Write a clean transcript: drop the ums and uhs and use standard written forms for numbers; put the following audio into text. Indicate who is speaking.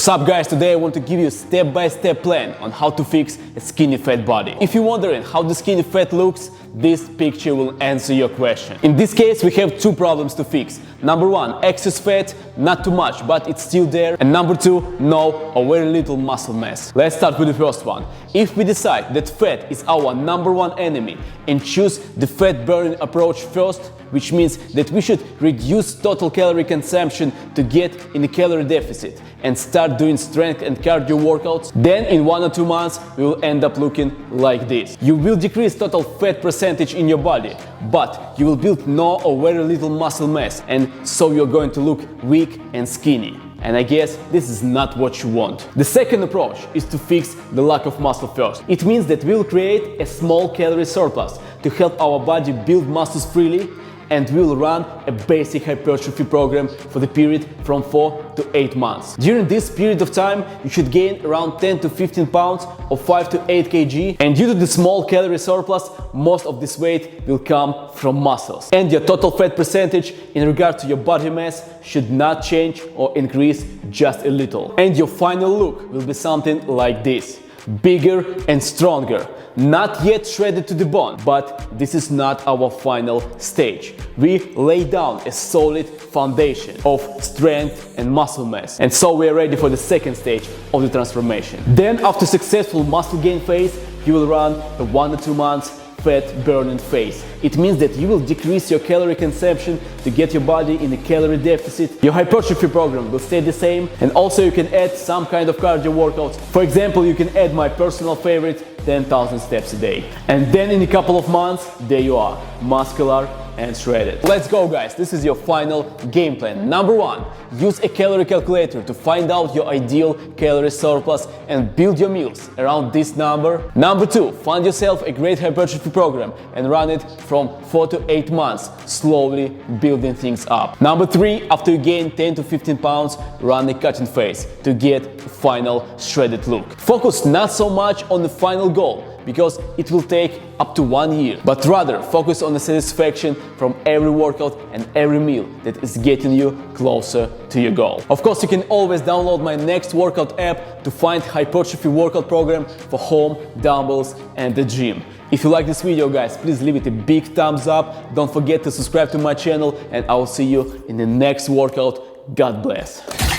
Speaker 1: What's up guys, today I want to give you a step-by-step plan on how to fix a skinny fat body. If you're wondering how the skinny fat looks, this picture will answer your question. In this case we have two problems to fix. Number one, excess fat, not too much but it's still there, and number two, no or very little muscle mass. Let's start with the first one. If we decide that fat is our number one enemy and choose the fat burning approach first, which means that we should reduce total calorie consumption to get in a calorie deficit and start doing strength and cardio workouts, then in 1 or 2 months we will end up looking like this. You will decrease total fat percentage in your body, but you will build no or very little muscle mass, and so you're going to look weak and skinny. And I guess this is not what you want. The second approach is to fix the lack of muscle first. It means that we'll create a small calorie surplus to help our body build muscles freely, and we'll run a basic hypertrophy program for the period from 4 to 8 months. During this period of time, you should gain around 10 to 15 pounds or 5 to 8 kg, and due to the small calorie surplus, most of this weight will come from muscles. And your total fat percentage in regard to your body mass should not change or increase, just a little. And your final look will be something like this: bigger and stronger. Not yet shredded to the bone, but this is not our final stage. We lay down a solid foundation of strength and muscle mass, and so we are ready for the second stage of the transformation. Then, after successful muscle gain phase, you will run a 1 or 2 months fat burning phase. It means that you will decrease your calorie consumption to get your body in a calorie deficit. Your hypertrophy program will stay the same, and also you can add some kind of cardio workouts. For example, you can add my personal favorite, 10,000 steps a day. And then in a couple of months, there you are, muscular and shredded. Let's go guys, this is your final game plan. Number one, use a calorie calculator to find out your ideal calorie surplus and build your meals around this number. Number two, find yourself a great hypertrophy program and run it from 4 to 8 months, slowly building things up. Number three, after you gain 10 to 15 pounds, run a cutting phase to get a final shredded look. Focus not so much on the final goal, because it will take up to 1 year, but rather focus on the satisfaction from every workout and every meal that is getting you closer to your goal. Of course, you can always download my next workout app to find hypertrophy workout program for home, dumbbells and the gym. If you like this video guys, please leave it a big thumbs up. Don't forget to subscribe to my channel, and I will see you in the next workout. God bless.